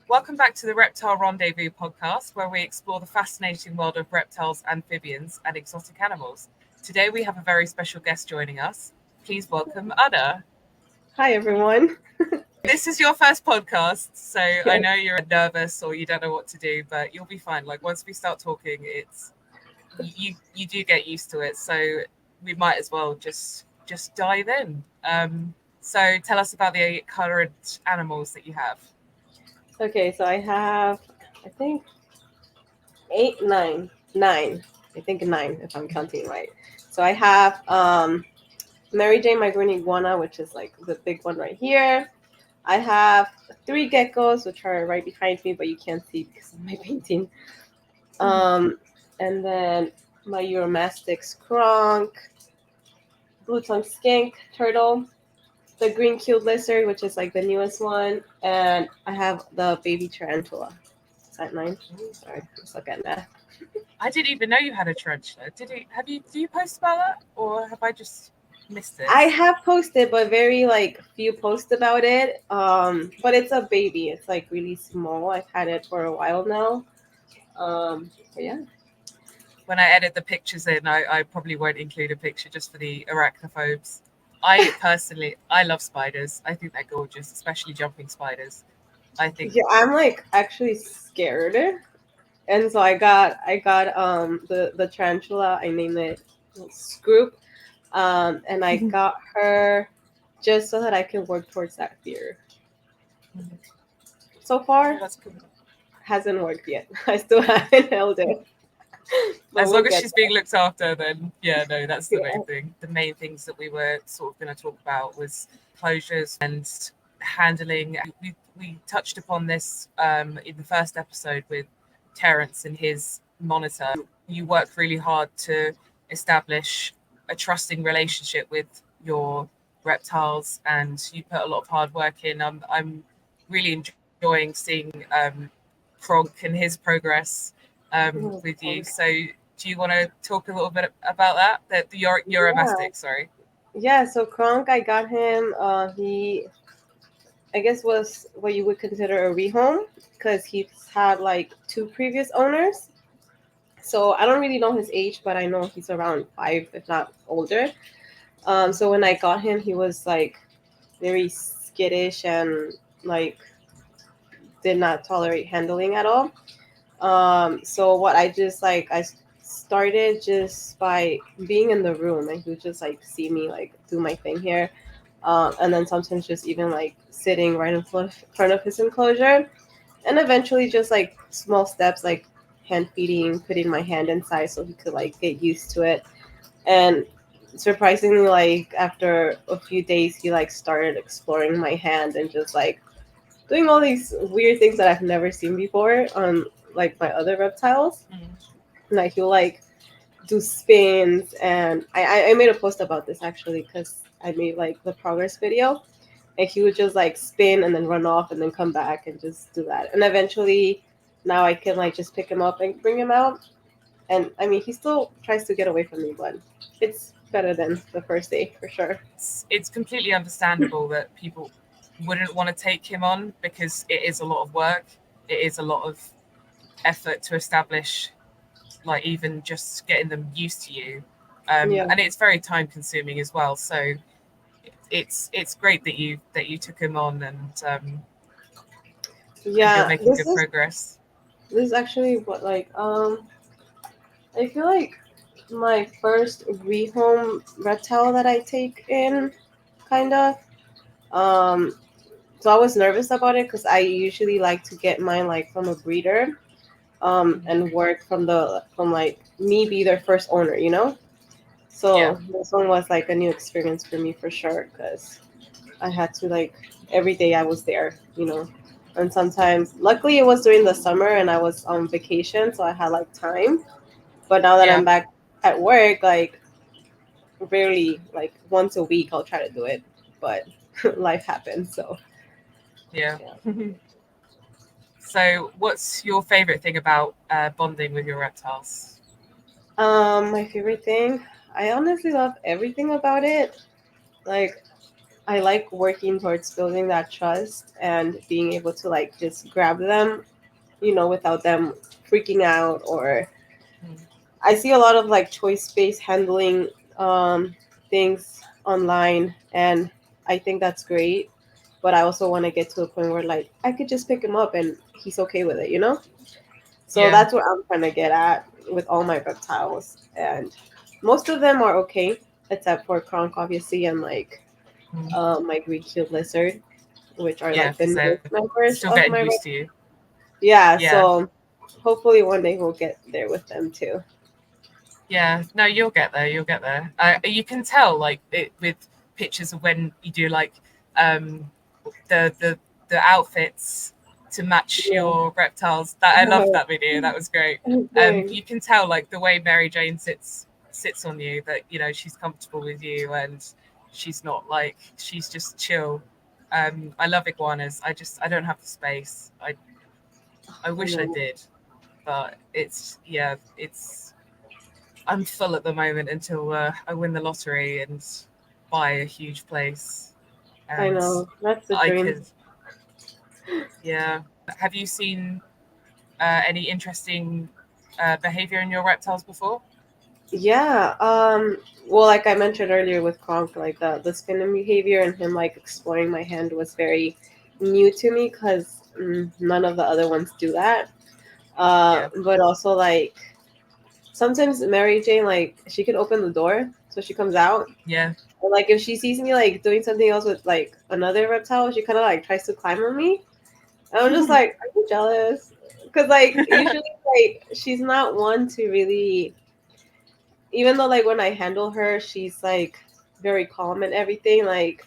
Welcome back to the Reptile Rendezvous podcast, where we explore the fascinating world of reptiles, amphibians, and exotic animals. Today we have a very special guest joining us. Please welcome Ada. Hi, everyone. This is your first podcast, so I know you're nervous or you don't know what to do, but you'll be fine. Like once we start talking, it's you do get used to it. So we might as well just dive in. So tell us about the current animals that you have. Okay, so I have, I think, nine. I think nine, if I'm counting right. So I have Mary Jane, my green iguana, which is like the big one right here. I have three geckos, which are right behind me, but you can't see because of my painting. And then my uromastyx Kronk, blue tongue skink turtle, the green keeled lizard, which is like the newest one, and I have the baby tarantula. Is that nine? Sorry, let's look at that. I didn't even know you had a tarantula. Did you? Have you? Do you post about that, or have I just missed this? I have posted, but very like few posts about it. But it's a baby. It's like really small. I've had it for a while now. But yeah. When I edit the pictures in, I probably won't include a picture just for the arachnophobes. I love spiders. I think they're gorgeous, especially jumping spiders. I think Yeah, I'm like actually scared, and so I got the tarantula. I named it Scoop, and I got her just so that I can work towards that fear. So far, that's cool. hasn't worked yet. I still haven't held it. But As we'll long as get she's being looked after, then yeah, no, that's the there. main thing. The main things that we were sort of going to talk about was closures and handling. We touched upon this in the first episode with Terence and his monitor. You work really hard to establish a trusting relationship with your reptiles, and you put a lot of hard work in. I'm really enjoying seeing Kronk and his progress Oh, with you. Lord. So, do you want to talk a little bit about that? The Yeah. uromastyx, sorry. Yeah, so Kronk, I got him. He, I guess, was what you would consider a rehome because he's had like two previous owners. So I don't really know his age, but I know he's around 5, if not older. So when I got him, he was like very skittish and like did not tolerate handling at all. So what I just like I started just by being in the room, and he would just like see me like do my thing here, and then sometimes just even like sitting right in front of his enclosure, and eventually just like small steps like hand feeding, putting my hand inside so he could like get used to it, and surprisingly like after a few days he like started exploring my hand and just like doing all these weird things that I've never seen before on like my other reptiles. Like he'll like do spins, and I made a post about this actually because I made like the progress video, and he would just like spin and then run off and then come back and just do that. And eventually, now I can like just pick him up and bring him out. And I mean, he still tries to get away from me, but it's better than the first day for sure. It's completely understandable that people wouldn't want to take him on because it is a lot of work. It is a lot of effort to establish, like even just getting them used to you, Yeah, and it's very time consuming as well. So it's great that you took him on and you're yeah. making good progress. This is actually what like I feel like my first rehome reptile that I take in, kind of. Um, so I was nervous about it because I usually like to get mine like from a breeder, and work from like me be their first owner, you know. Yeah, So this one was like a new experience for me for sure because I had to like every day I was there, you know. And sometimes, luckily, it was during the summer and I was on vacation, so I had like time. But now that yeah, I'm back at work, like rarely, like once a week, I'll try to do it. But life happens, so yeah. yeah. So, what's your favorite thing about bonding with your reptiles? My favorite thing, I honestly love everything about it. Like I like working towards building that trust and being able to like just grab them, without them freaking out. Or Mm. I see a lot of like choice based handling things online, and I think that's great. But I also want to get to a point where like I could just pick him up and he's okay with it. So Yeah. that's what I'm trying to get at with all my reptiles, and most of them are okay, except for Kronk, obviously, and like Mm. my Greek-keeled lizard, which are Yeah, like the because they're newest members still of getting my used to you. yeah. Yeah. So hopefully one day we'll get there with them too. Yeah, no, you'll get there. You'll get there. You can tell, like, with pictures of when you do like um, the outfits to match Yeah. your reptiles. That I loved that video. That was great. Thanks. You can tell, like, the way Mary Jane sits on you, that she's comfortable with you, and she's not like, she's just chill. I love iguanas. I don't have the space. I I wish I know. did, but it's I'm full at the moment until I win the lottery and buy a huge place. I And know. That's the I dream. could, yeah. Have you seen any interesting behavior in your reptiles before? Yeah. Well, like I mentioned earlier with Kronk, like the spinning behavior and him like exploring my hand was very new to me because none of the other ones do that. Yeah, But also like sometimes Mary Jane, like she can open the door so she comes out. yeah. Or like if she sees me like doing something else with like another reptile, she kind of like tries to climb on me. And I'm just like, are you jealous? Because like usually like she's not one to really, even though like when I handle her, she's like very calm and everything. Like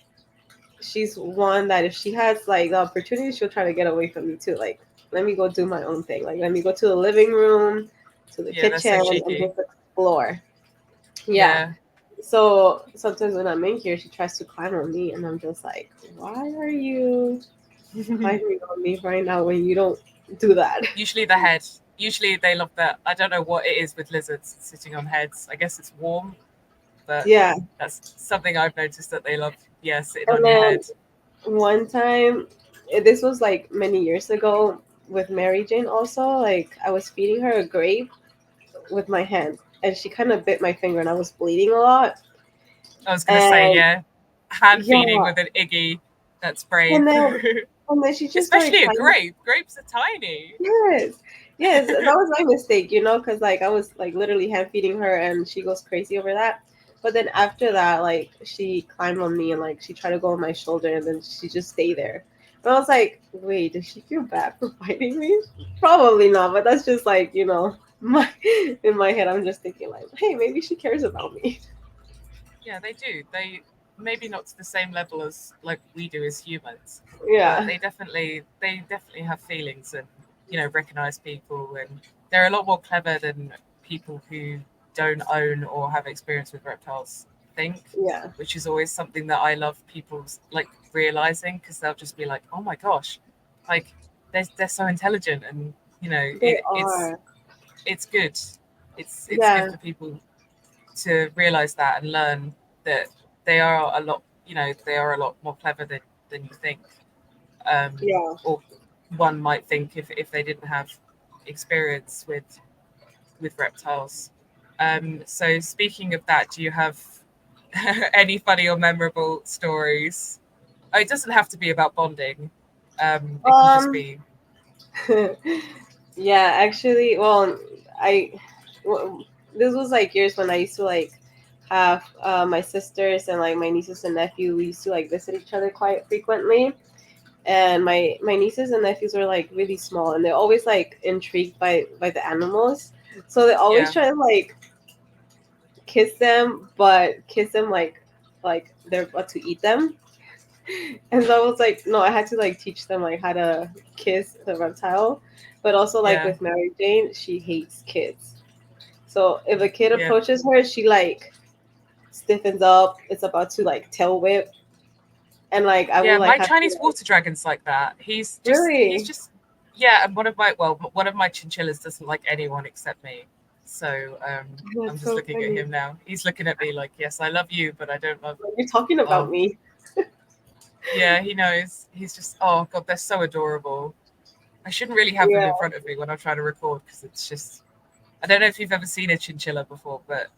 she's one that if she has like the opportunity, she'll try to get away from me too. Like let me go do my own thing. Like let me go to the living room, to the Yeah, they're so kitchen, and cheeky. just explore. Yeah. Yeah. So sometimes when I'm in here, she tries to climb on me, and I'm just like, why are you climbing on me right now when you don't do that? Usually the head. Usually they love that. I don't know what it is with lizards sitting on heads. I guess it's warm, but Yeah. that's something I've noticed that they love. Yeah, sitting And on your then head. one time, this was like many years ago with Mary Jane also, like I was feeding her a grape with my hand, and she kind of bit my finger, and I was bleeding a lot. I was gonna say, And yeah, hand feeding yeah, with an Iggy. That's brave. and then she just started Especially a climbing. grape. Grapes are tiny. Yes. Yes, that was my mistake, because like I was like literally hand feeding her and she goes crazy over that. But then after that, like she climbed on me and like she tried to go on my shoulder and then she just stayed there. And I was like, wait, does she feel bad for fighting me? Probably not, but that's just like, my in my head I'm just thinking like, hey, maybe she cares about me. Yeah, they do. They maybe not to the same level as like we do as humans, but Yeah. they definitely have feelings and recognize people, and they're a lot more clever than people who don't own or have experience with reptiles think, Yeah. which is always something that I love people like realizing, because they'll just be like, oh my gosh, like they're so intelligent, and They it's are. it's good. It's good Yeah. for people to realize that and learn that they are a lot more clever than you think, Yeah. or one might think if they didn't have experience with reptiles. So speaking of that, do you have any funny or memorable stories? Oh, it doesn't have to be about bonding. It can just Um be, Yeah, actually, well, I well, this was like years when I used to like have my sisters and like my nieces and nephew. We used to like visit each other quite frequently, and my nieces and nephews were like really small, and they're always like intrigued by the animals, so they always yeah, try to like kiss them, but kiss them like they're about to eat them. And so I was like, no, I had to like teach them like how to kiss the reptile. But also like yeah, with Mary Jane, she hates kids. So if a kid yeah. approaches her, she like stiffens up. It's about to like tail whip, and like I will Yeah, like my have to Chinese like water dragon's like that. He's really. just yeah, and one of my chinchillas doesn't like anyone except me. So I'm That's just so looking at funny. him now. He's looking at me like, yes, I love you, but I don't love. Like, you're talking about Oh, me. Yeah, he knows. He's just, oh God, they're so adorable. I shouldn't really have them Yeah, in front of me when I'm trying to record because it's just, I don't know if you've ever seen a chinchilla before, but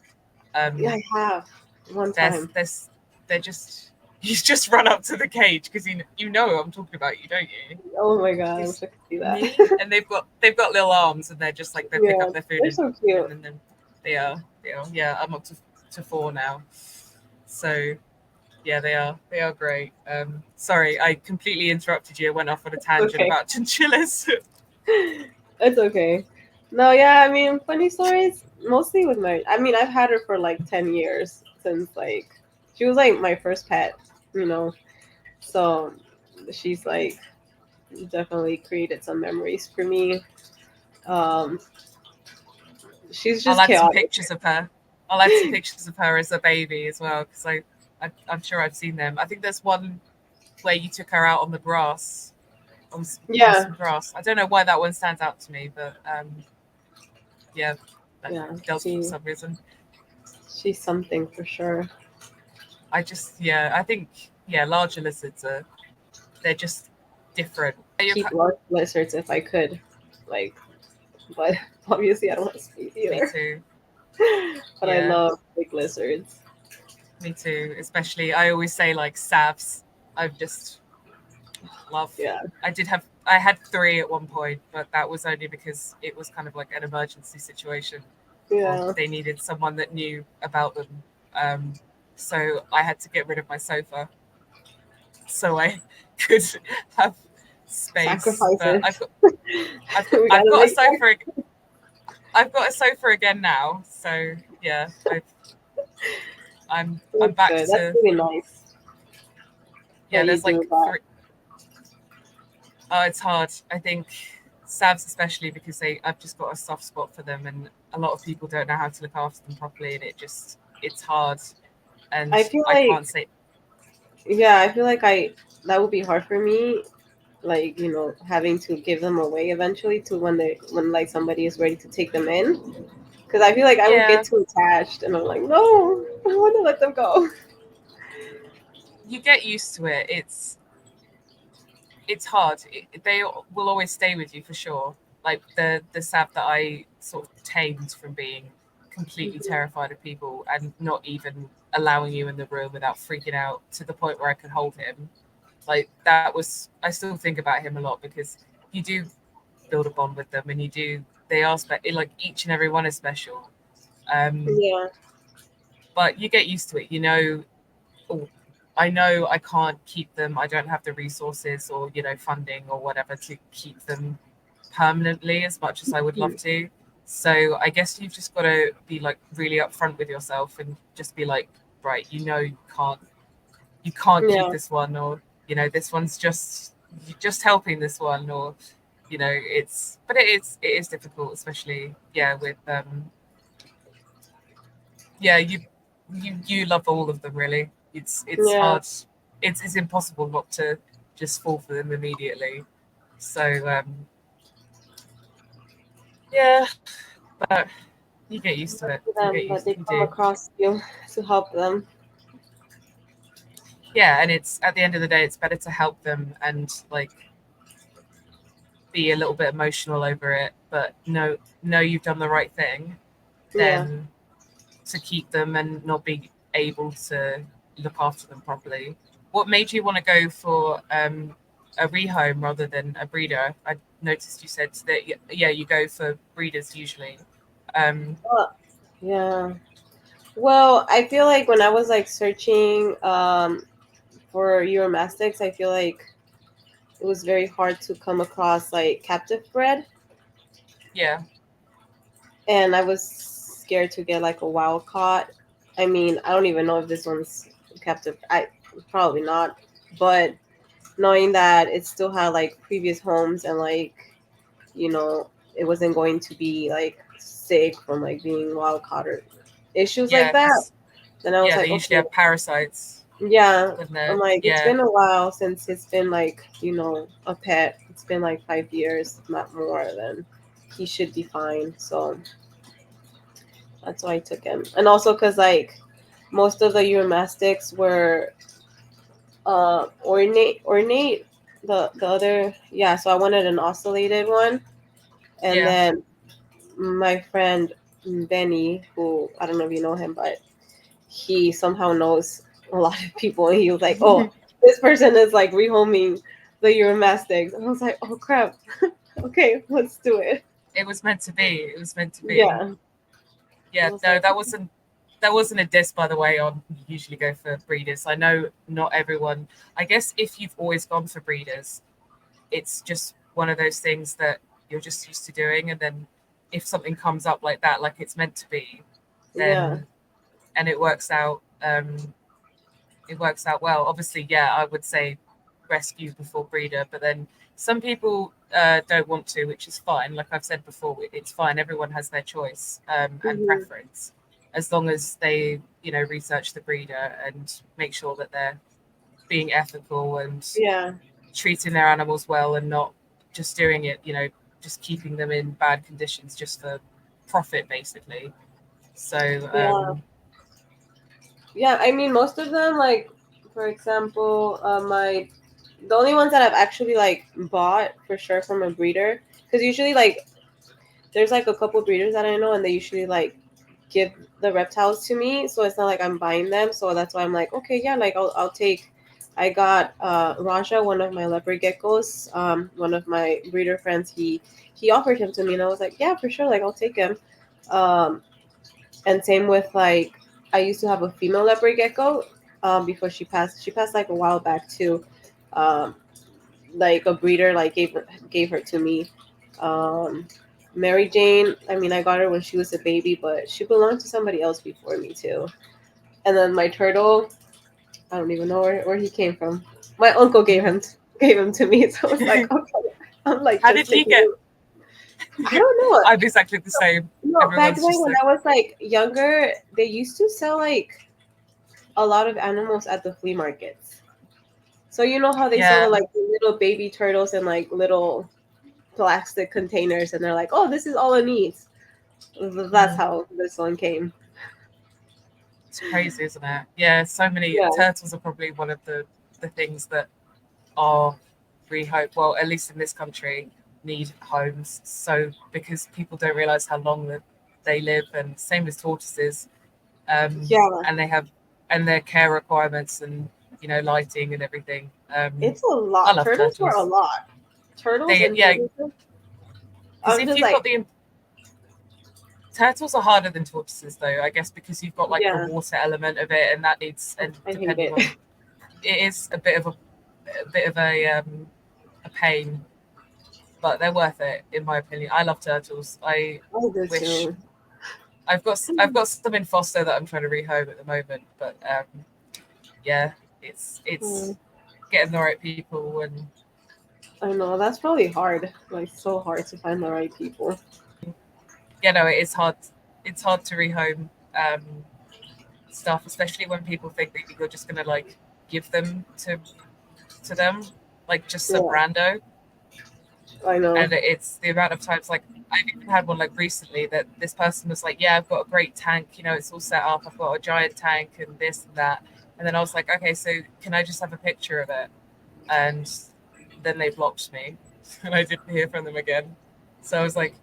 yeah, um, I have one there's, time. there's, they're just, he's just run up to the cage because you know what I'm talking about, you don't you? Oh my god, I He's wish I could see that. me, and they've got little arms, and they're just like they pick Yeah, up their food they're so and cute. then they are. Yeah, I'm up to 4 now, so yeah, they are great. Sorry, I completely interrupted you. I went off on a tangent Okay, about chinchillas. it's okay. No, yeah, I mean, funny stories mostly with my. I mean, I've had her for like 10 years since like she was like my first pet, you know. So she's like definitely created some memories for me. Um, she's I'll just add some chaotic. pictures of her. I'll add some pictures of her as a baby as well because I'm sure I've seen them. I think there's one where you took her out on the grass on Yeah, some grass. I don't know why that one stands out to me, but yeah, that yeah, does for some reason. she's something for sure. Yeah, I think yeah, larger lizards are they're just different. Keep large lizards if I could, like, but obviously I don't want to speak Me either. too. But I Yeah, love big lizards. me too. Especially, I always say like salves. I just love. Yeah, I had 3 at one point, but that was only because it was kind of like an emergency situation, or yeah. they needed someone that knew about them. Um, so I had to get rid of my sofa so I could have space. But Sacrifices. I've We gotta got a make sofa. I've got a sofa again now. So yeah, I'm that's back good. That's to really nice yeah. that you There's like do that. 3. Oh, it's hard. I think Savs especially because I've just got a soft spot for them, and a lot of people don't know how to look after them properly, and it's hard. And I feel I like can't say yeah, I feel like I that would be hard for me. Like having to give them away eventually to when like somebody is ready to take them in. Because I feel like I would get yeah. too attached, and I'm like, no, I want to let them go. You get used to it. It's hard. They will always stay with you for sure. Like the Sav that I sort of tamed from being completely Mhm. terrified of people and not even allowing you in the room without freaking out to the point where I could hold him. Like that was I still think about him a lot because you do build a bond with them and they are like each and every one is special. Um, Yeah, but you get used to it. Oh, I know I can't keep them. I don't have the resources or funding or whatever to keep them permanently as much as I would love to. So I guess you've just got to be like really upfront with yourself and just be like, right, you can't keep yeah, this one, or this one's just helping this one, or but it is difficult, especially with you love all of them really. It's yeah. hard. It's impossible not to just fall for them immediately. So yeah, but you get used to it. For You them get that used. they You come do. across you to help them. Yeah, and it's at the end of the day, it's better to help them and like be a little bit emotional over it, but know you've done the right thing, Yeah. than to keep them and not be able to look after them properly. What made you want to go for a rehome rather than a breeder? I noticed you said that yeah, you go for breeders usually. Um, Yeah. Well, I feel like when I was like searching for uromastyx, I feel like it was very hard to come across like captive bred, yeah, and I was scared to get like a wild caught. I mean, I don't even know if this one's captive. I probably not, but knowing that it still had like previous homes and like you know it wasn't going to be like sick from like being wild caught or issues like yeah, that, because then I was yeah, they like, usually okay, have parasites yeah. when I'm they're like, it's yeah. been a while since it's been like, a pet. It's been like 5 years, not more, than he should be fine. So that's why I took him. And also because like most of the uromastyx were ornate. The other, yeah. So I wanted an oscillated one, and Yeah. then my friend Benny, who I don't know if you know him, but he somehow knows a lot of people, and he was like, "Oh, this person is like rehoming the uromastyx," and I was like, "Oh crap, okay, let's do it." It was meant to be. It was meant to be. Yeah, I Yeah. was No, like, that wasn't a diss, by the way. On usually go for breeders. I know not everyone. I guess if you've always gone for breeders, it's just one of those things that you're just used to doing, and then if something comes up like that, like it's meant to be, yeah, then and it works out well. Obviously, yeah, I would say rescue before breeder, but then some people don't want to, which is fine. Like I've said before, it's fine. Everyone has their choice and hmm, preference, as long as they, research the breeder and make sure that they're being ethical and yeah, treating their animals well and not just doing it, just keeping them in bad conditions just for profit, basically. So, yeah, yeah. I mean, most of them, like for example, my the only ones that I've actually like bought for sure from a breeder, because usually like there's like a couple breeders that I know, and they usually like give the reptiles to me, so it's not like I'm buying them. So that's why I'm like, okay, yeah, like I'll take. I got Raja, one of my leopard geckos. One of my breeder friends, he offered him to me, and I was like, yeah, for sure, like I'll take him. Um, and same with like I used to have a female leopard gecko. Before she passed, she passed like a while back too. Um, like a breeder like gave her to me. Um, Mary Jane, I mean, I got her when she was a baby, but she belonged to somebody else before me too. And then my turtle, I don't even know where he came from. My uncle gave him to me, so I was like, okay, I'm like how just did he taking get? it. I don't know. I'm exactly the same. No, back Everyone's then just when like, I was like younger, they used to sell like a lot of animals at the flea markets. So you know how they sell the yeah. like the little baby turtles in like little plastic containers, and they're like, "Oh, this is all it needs." That's Mm. how this one came. It's crazy, isn't it? Yeah, so many Yeah, turtles are probably one of the things that are rehomed. Well, at least in this country, need homes. So because people don't realize how long that they live, and same as tortoises, yeah. and they have and their care requirements and lighting and everything. It's a I lot. love Turtles are a turtles. lot. Turtles They and yeah, tortoises. because I'm if just you've got like, the turtles are harder than tortoises though, I guess, because you've got like the yeah, water element of it, and that needs and I hate depending it. on it is a bit of a pain, but they're worth it in my opinion. I love turtles. I I do wish too. I've got some in foster that I'm trying to rehome at the moment, but yeah, it's Mm, getting the right people and I know that's probably hard. Like so hard to find the right people. it is hard. It's hard to rehome stuff, especially when people think that you're just gonna like give them to them, like just some Yeah, rando. I know. And it's the amount of times, like I've even had one like recently that this person was like, yeah, I've got a great tank, it's all set up, I've got a giant tank and this and that. And then I was like, okay, so can I just have a picture of it? And then they blocked me and I didn't hear from them again. So I was like,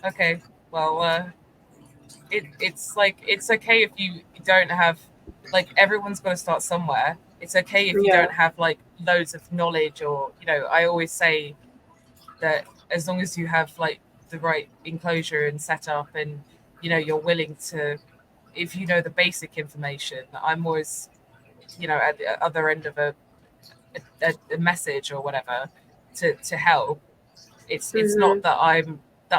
okay, well, it's like it's okay if you don't have, like, everyone's got to start somewhere. It's okay if you Yeah. don't have like loads of knowledge, or I always say that as long as you have like the right enclosure and setup, and you're willing to, if you know the basic information. I'm always at the other end of a message or whatever to help. It's Mm-hmm. not that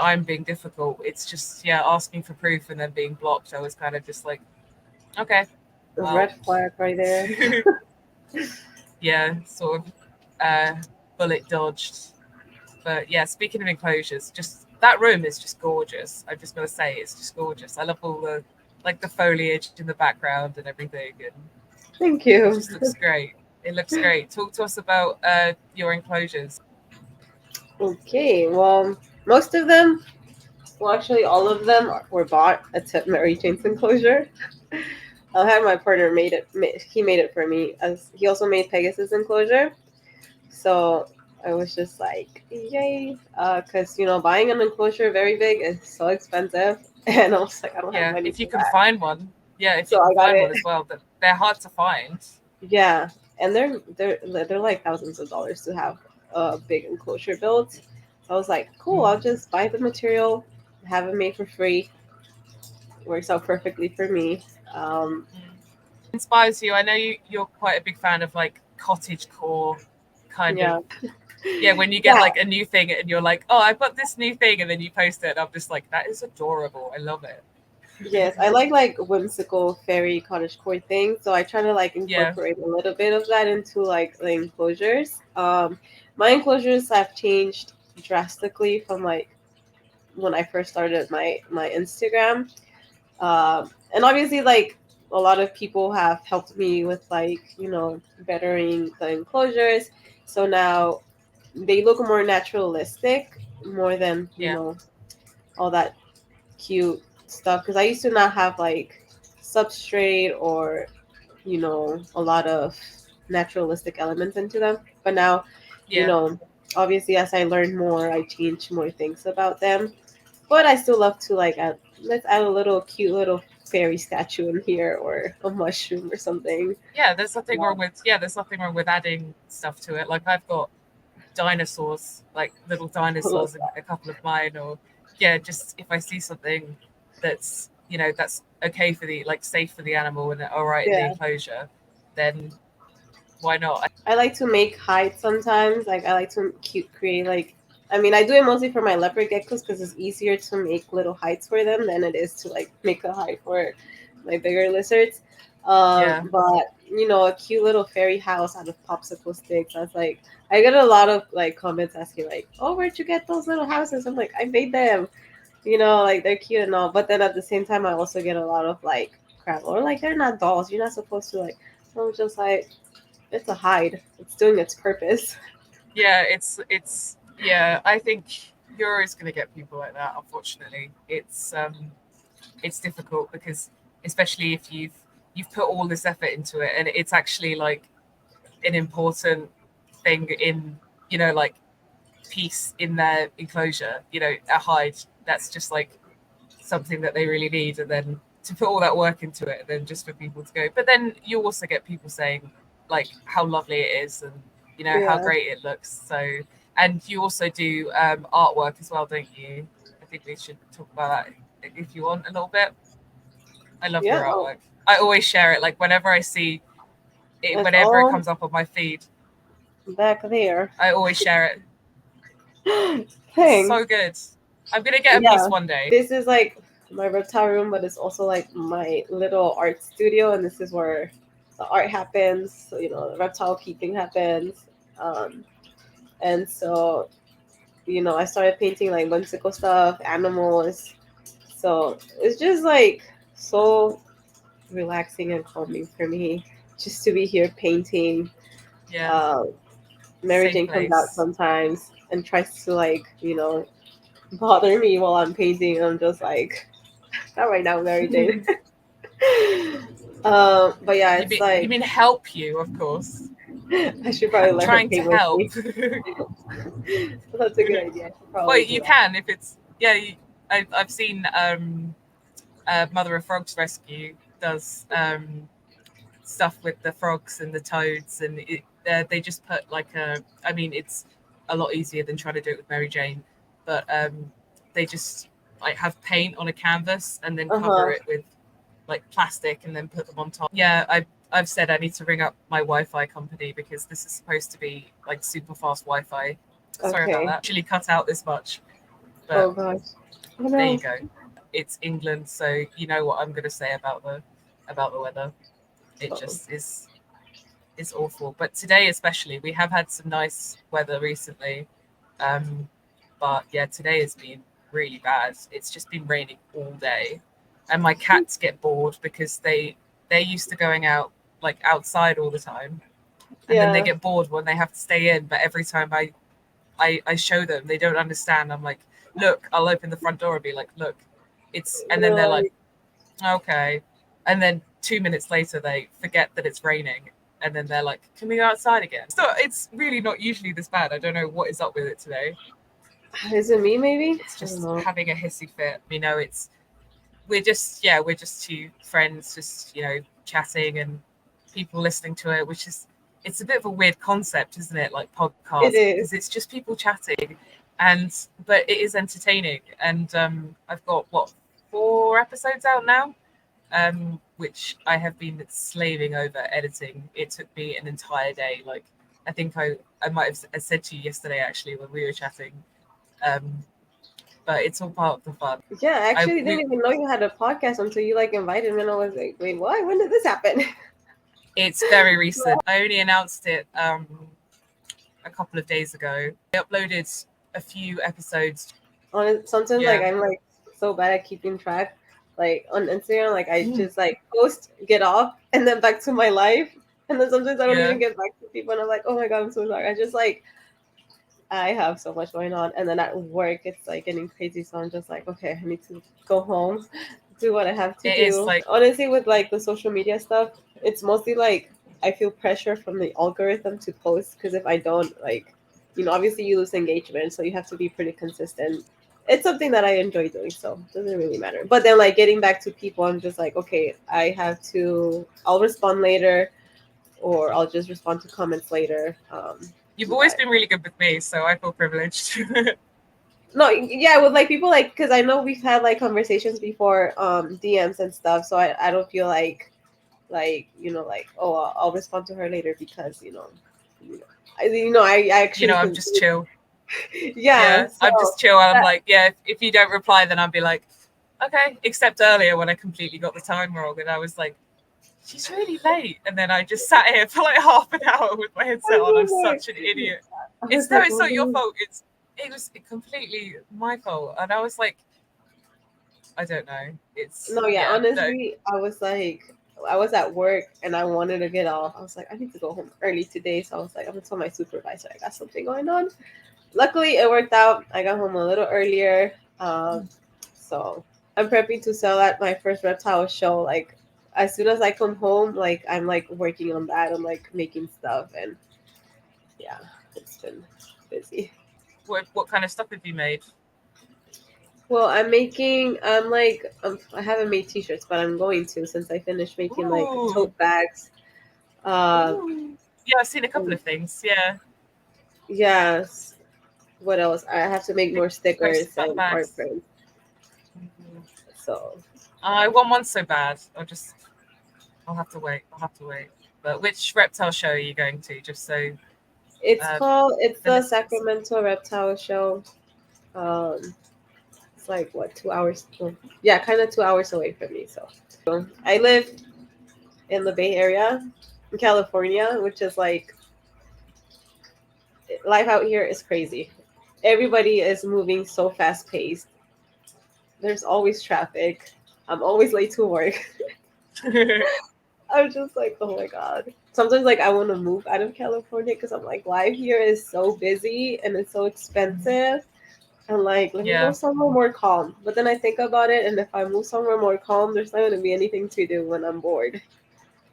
I'm being difficult. It's just, yeah, asking for proof and then being blocked. I was kind of just like, okay, The well, red flag right there. yeah, sort of bullet dodged. But yeah, speaking of enclosures, just that room is just gorgeous. I'm just gonna say it's just gorgeous. I love all the, like, the foliage in the background and everything, and Thank it you. just looks great. It looks great. Talk to us about your enclosures. Okay, well, most of them, well, actually, all of them were bought except Mary Jane's enclosure. I had my partner made it. He made it for me. As he also made Pegasus enclosure, so I was just like, yay! Because buying an enclosure very big is so expensive, and I was like, I don't have Yeah, money if you for can that. find one. Yeah, if you So can I got find it. one as well, but they're hard to find. Yeah, and they're like thousands of dollars to have a big enclosure built. So I was like, cool. I'll just buy the material, have it made for free. Works out perfectly for me. Um, Inspires you. I know you're quite a big fan of like cottage core kind of. yeah, Yeah, when you get yeah. like a new thing and you're like, oh, I've got this new thing, and then you post it, and I'm just like, that is adorable. I love it. Yes, I like whimsical fairy cottagecore things, so I try to like Yeah, incorporate a little bit of that into like the enclosures. My enclosures have changed drastically from like when I first started my Instagram. And obviously, like a lot of people have helped me with like bettering the enclosures. So now they look more naturalistic, more than yeah, all that cute stuff. Because I used to not have like substrate or a lot of naturalistic elements into them, but now you yeah. know obviously as I learn more, I change more things about them. But I still love to like let's add a little cute little fairy statue in here or a mushroom or something. Yeah, there's nothing Yeah. wrong with there's nothing wrong with adding stuff to it. Like I've got dinosaurs, like little I love dinosaurs in a couple of mine, or yeah, just if I see something that's that's okay for the like safe for the animal and all right in the yeah. enclosure, then why not? I like to make hides sometimes. Like I like to create like. I mean, I do it mostly for my leopard geckos because it's easier to make little hides for them than it is to like make a hide for my bigger lizards. Yeah, But a cute little fairy house out of popsicle sticks. I was like, I get a lot of like comments asking like, "Oh, where'd you get those little houses?" I'm like, I made them. Like they're cute and all. But then at the same time, I also get a lot of like crap or like they're not dolls. You're not supposed to like. I'm just like, it's a hide. It's doing its purpose. yeah, it's yeah. I think you're always going to get people like that. Unfortunately, it's difficult because especially if you've put all this effort into it and it's actually like an important thing in like piece in their enclosure, a hide that's just like something that they really need, and then to put all that work into it and then just for people to go. But then you also get people saying like how lovely it is and how Yeah. great it looks. So, and you also do artwork as well, don't you? I think we should talk about that if you want a little bit. I love your Yeah. Oh, artwork. I always share it, like whenever I see it, it's whenever it all comes up on my feed, back there. I always share it. It's Thanks. so good. I'm gonna get a piece Yeah. one day. This is like my reptile room, but it's also like my little art studio, and this is where the art happens. So, the reptile peeping happens. And so, I started painting like whimsical stuff, animals. So it's just like so relaxing and calming for me just to be here painting. Yeah, Um, Mary safe Jane comes out place. sometimes and tries to like bother me while I'm painting. I'm just like, not right now, Mary Jane. But yeah, You it's mean you like mean help you, of course. I should probably let her Trying to paint with help. me. That's a good idea. I should Well, probably do you that. can if it's yeah. I've seen Mother of Frogs Rescue does stuff with the frogs and the toads, and they just put like a. I mean, it's a lot easier than trying to do it with Mary Jane, but they just like have paint on a canvas and then Uh cover huh. it with like plastic and then put them on top. Yeah, I've said I need to ring up my Wi-Fi company because this is supposed to be like super fast Wi-Fi. Sorry about Okay. that. Actually cut out this much, Oh but gosh. Oh there you no. go. It's England, so you know what I'm going to say about the weather. It Oh. just is awful. But today especially, we have had some nice weather recently. But yeah, today has been really bad. It's just been raining all day, and my cats get bored because they're used to going out like outside all the time, and then they Yeah. get bored when they have to stay in. But every time I show them, they don't understand. I'm like, look, I'll open the front door and be like, look, it's, and then they're No. like, okay, and then 2 minutes later they forget that it's raining, and then they're like, can we go outside again? So it's really not usually this bad. I don't know what is up with it today. Is it me? Maybe It's just having a hissy fit. We're just two friends, just chatting and people listening to it, which is, it's a bit of a weird concept, isn't it? Like podcast, because it's just people chatting, but it is entertaining. And I've got 4 episodes out now, which I have been slaving over editing. It took me an entire day. Like, I think I might have said to you yesterday, actually, when we were chatting. But it's all part of the fun. Yeah, I actually didn't even know you had a podcast until you like invited me, and I was like, wait, what? When did this happen? It's very recent. I only announced it a couple of days ago. I uploaded a few episodes. Sometimes like I'm like so bad at keeping track. Like on Instagram, like I just like post, get off, and then back to my life. And then sometimes I don't even get back to people, and I'm like, oh my god, I'm so sorry. I have so much going on, and then at work it's like getting crazy. So I'm just like, okay, I need to go home, do what I have to do. Like, honestly, with like the social media stuff, it's mostly like I feel pressure from the algorithm to post, because if I don't, like, obviously you lose engagement, so you have to be pretty consistent. It's something that I enjoy doing, so it doesn't really matter. But then like getting back to people, I'm just like, okay, I'll respond later, or I'll just respond to comments later. You've always been really good with me, so I feel privileged. No, yeah, with like people, like, because I know we've had like conversations before, DMs and stuff, so I don't feel like oh, I'll respond to her later because I actually I'm just chill. Yeah, so I'm just chill. I'm like, if you don't reply, then I'll be like, okay. Except earlier when I completely got the time wrong, and I was like, she's really late, and then I just sat here for like half an hour with my headset on. I'm such an idiot. It's not your fault. It was completely my fault, and I was like, I don't know. Honestly, I was at work and I wanted to get off. I was like, I need to go home early today, so I was like, I'm gonna tell my supervisor I got something going on. Luckily, it worked out. I got home a little earlier, so I'm prepping to sell at my first reptile show. Like, as soon as I come home, like I'm like working on that. I'm like making stuff, and yeah, it's been busy. What kind of stuff have you made? Well, I haven't made t-shirts, but I'm going to, since I finished making like tote bags. Yeah, I've seen a couple of things. Yeah. Yes. What else? I have to make more stickers and art prints. So I want one so bad. I'll have to wait. But which reptile show are you going to? Just so. It's the Sacramento Reptile Show. It's like 2 hours? Yeah, kind of 2 hours away from me. So I live in the Bay Area, in California, which is like, life out here is crazy. Everybody is moving so fast paced. There's always traffic. I'm always late to work. I'm just like, oh my god. Sometimes like I want to move out of California because I'm like, life here is so busy and it's so expensive. And like, let me go somewhere more calm. But then I think about it, and if I move somewhere more calm, there's not going to be anything to do when I'm bored.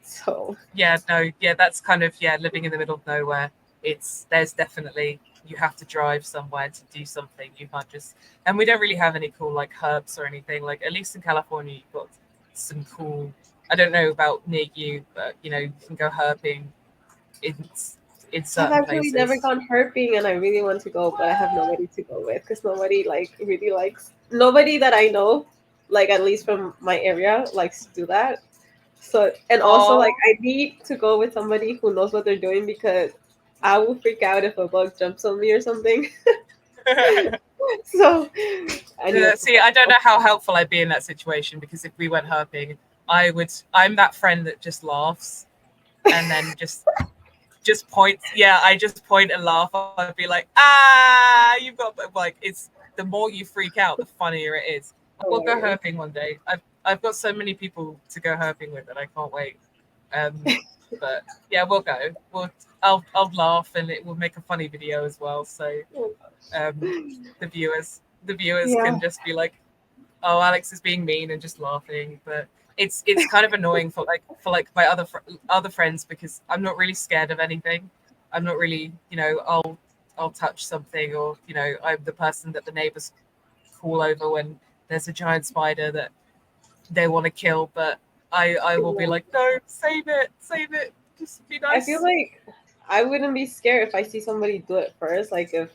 So that's kind of living in the middle of nowhere. There's definitely, you have to drive somewhere to do something. You can't just, and we don't really have any cool like herbs or anything. Like, at least in California, you've got some cool. I don't know about near you, but you can go herping. I've actually never gone herping, and I really want to go, but I have nobody to go with because nobody nobody that I know, like at least from my area, likes to do that. So, and also like I need to go with somebody who knows what they're doing, because I will freak out if a bug jumps on me or something. So I don't know how helpful I'd be in that situation, because if we went herping, I'm that friend that just laughs and then just points. Yeah, I just point and laugh. I'd be like, you've got, like, it's the more you freak out, the funnier it is. We'll go herping one day. I've got so many people to go herping with that I can't wait. But yeah, we'll go. I'll laugh, and it will make a funny video as well. So the viewers can just be like, oh, Alex is being mean, and just laughing. But it's kind of annoying for my other friends, because I'm not really scared of anything. I'm not really, I'll touch something, or I'm the person that the neighbors call over when there's a giant spider that they want to kill, but I will be like, no, save it, just be I feel nice. like I wouldn't be scared if I see somebody do it first. Like if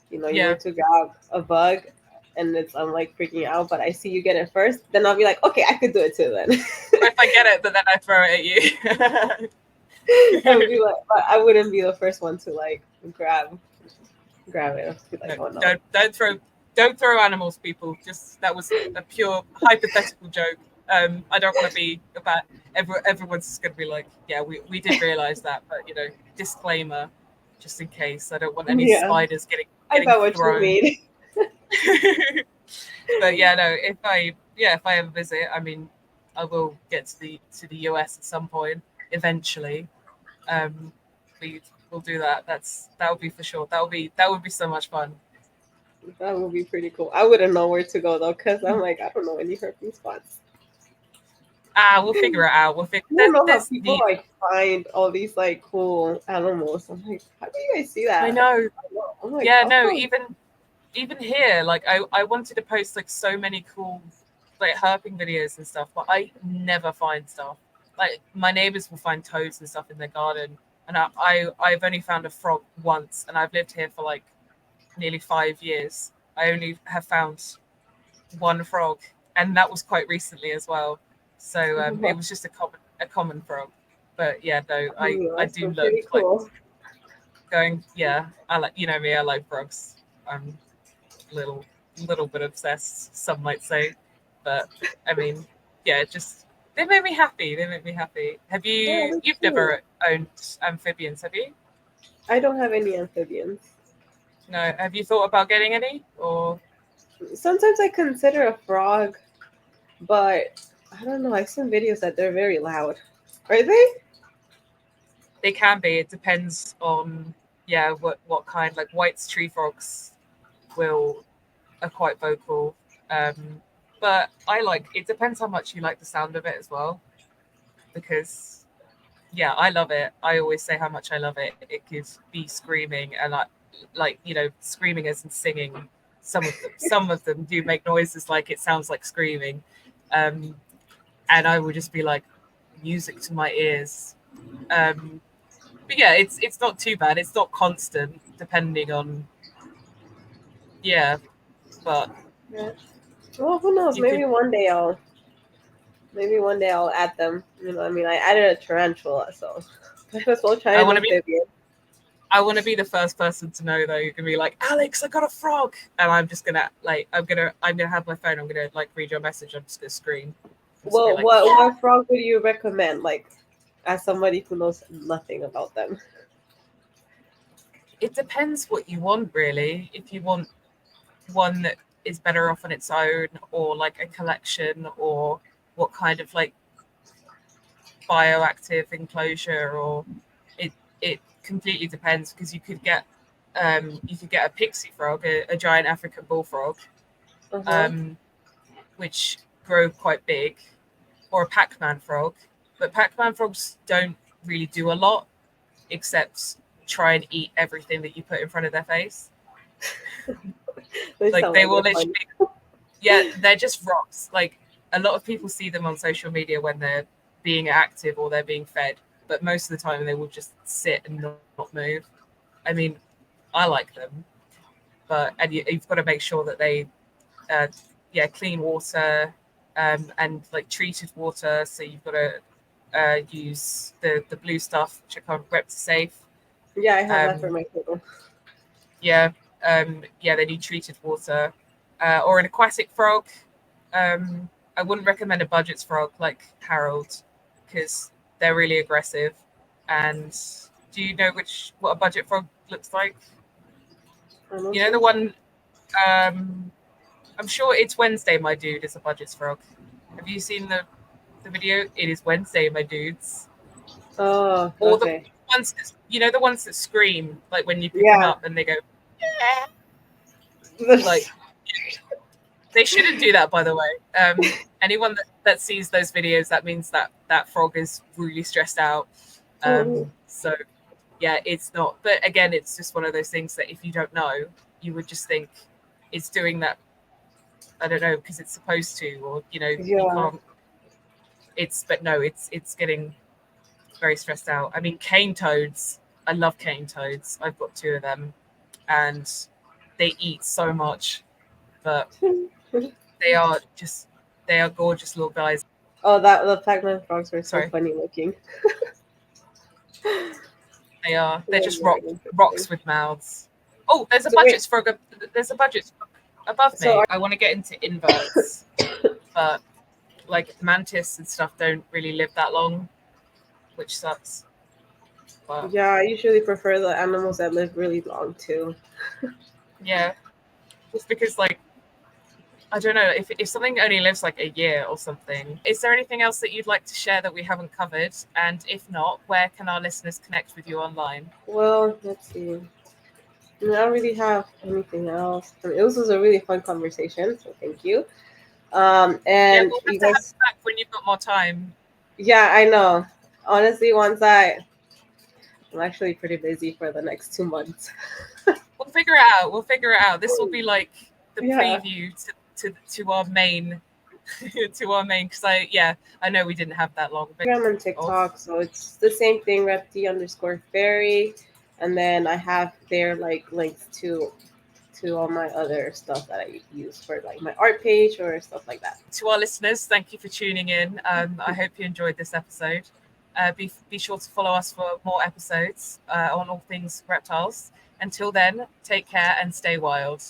you were Yeah. to grab a bug and I'm like freaking out, but I see you get it first, then I'll be like, okay, I could do it too then. Or if I get it, but then I throw it at you. I would be like, but I wouldn't be the first one to like grab it. I'd be like, No, oh no. don't throw animals, people. Just, that was a pure hypothetical joke. I don't want to be about everyone's just going to be like, yeah, we did realize that, but disclaimer, just in case. I don't want any Yeah, spiders I getting got what you thrown. mean. But yeah, no, if I ever visit, I mean, I will get to the US at some point eventually. We will do that. That would be for sure. That would be so much fun. That would be pretty cool. I wouldn't know where to go though, because I'm like, I don't know any herping spots. We'll figure it out. We'll figure. I don't know how There's people the. like find all these like cool animals. I'm like, how do you guys see I that? know. I'm like, Yeah, no. oh, Even here, like I wanted to post like so many cool like herping videos and stuff, but I never find stuff. Like my neighbors will find toads and stuff in their garden, and I've only found a frog once, and I've lived here for like nearly 5 years. I only have found one frog, and that was quite recently as well. So it was just a common frog. But yeah, no, I that's do so look pretty like cool. going. Yeah, I like, me. I like frogs. I'm little little bit obsessed, some might say, but I mean, yeah, just they make me happy. They make me happy. Yeah, that's You've cute. never owned amphibians, have you? I don't have any amphibians. No. Have you thought about getting any? Or Sometimes I consider a frog, but I don't know. I've seen videos that they're very loud. Are they? they can be. It depends on, yeah, what kind. Like White's tree frogs will are quite vocal. But it depends how much you like the sound of it as well, because yeah, I love it. I always say how much I love it. It could be screaming, and screaming as in singing. Some of them do make noises like it sounds like screaming, and I would just be like, music to my ears. But yeah, it's not too bad. It's not constant, depending on, yeah, but Yeah. Well, who knows? you could. Maybe one day I'll add them. I mean, I added a tarantula, so might as well try I an want to be. amphibian. I want to be the first person to know, though. You're gonna be like, Alex, I got a frog, and I'm just gonna I'm gonna have my phone. I'm gonna like read your message. I'm just gonna scream. I'm just gonna be Well, like, yeah. what frog would you recommend? Like, as somebody who knows nothing about them. It depends what you want, really. If you want one that is better off on its own, or like a collection, or what kind of like bioactive enclosure, or it completely depends, because you could get a pixie frog, a giant African bullfrog, Uh huh. um, which grow quite big, or a Pac-Man frog. But Pac-Man frogs don't really do a lot except try and eat everything that you put in front of their face. They Like sound they like will they're fun. literally, yeah, they're just rocks. Like a lot of people see them on social media when they're being active or they're being fed, but most of the time they will just sit and not move. I mean, I like them, but you've got to make sure that they, uh, yeah, clean water, and like treated water. So you've got to use the blue stuff, which are called Reptile. Yeah, I have that for Um, my table. yeah, yeah, they need treated water, or an aquatic frog. I wouldn't recommend a budgets frog like Harold, because they're really aggressive. And do you know what a budget frog looks like? I don't You know the think so. one. I'm sure it's Wednesday, my dude, is a budgets frog. Have you seen the video? It is Wednesday, my dudes. Oh, Or the okay. ones that, the ones that scream like when you pick them Yeah. up and they go, like, they shouldn't do that, by the way. Anyone that that sees those videos, that means that that frog is really stressed out. So yeah, it's not. But again, it's just one of those things that if you don't know, you would just think it's doing that. I don't know, because it's supposed to, or you can't. But no, it's getting very stressed out. I mean, cane toads. I love cane toads. I've got 2 of them, and they eat so much, but they are gorgeous little guys. Oh, the Pac-Man frogs were so Sorry, funny looking. they're just Very rocks interesting. with mouths. Oh, there's a So wait, budget frog. There's a budget above so me. I want to get into inverts, but like mantis and stuff don't really live that long, which sucks. But yeah, I usually prefer the animals that live really long too. yeah, just because like I don't know if something only lives like a year or something. Is there anything else that you'd like to share that we haven't covered? And if not, where can our listeners connect with you online? Well, let's see. I don't really have anything else. I mean, this was a really fun conversation, so thank you. Yeah, And we'll have you to have guys, you back when you've got more time. yeah, I know. Honestly, I'm actually pretty busy for the next 2 months. We'll figure it out. We'll figure it out. This will be like the Yeah, preview to our main to our main, because I know we didn't have that long. But Instagram and TikTok, so it's the same thing, repti_fairy, and then I have there like links to all my other stuff that I use for like my art page or stuff like that. to our listeners, thank you for tuning in. I hope you enjoyed this episode. Be sure to follow us for more episodes on all things reptiles. Until then, take care and stay wild.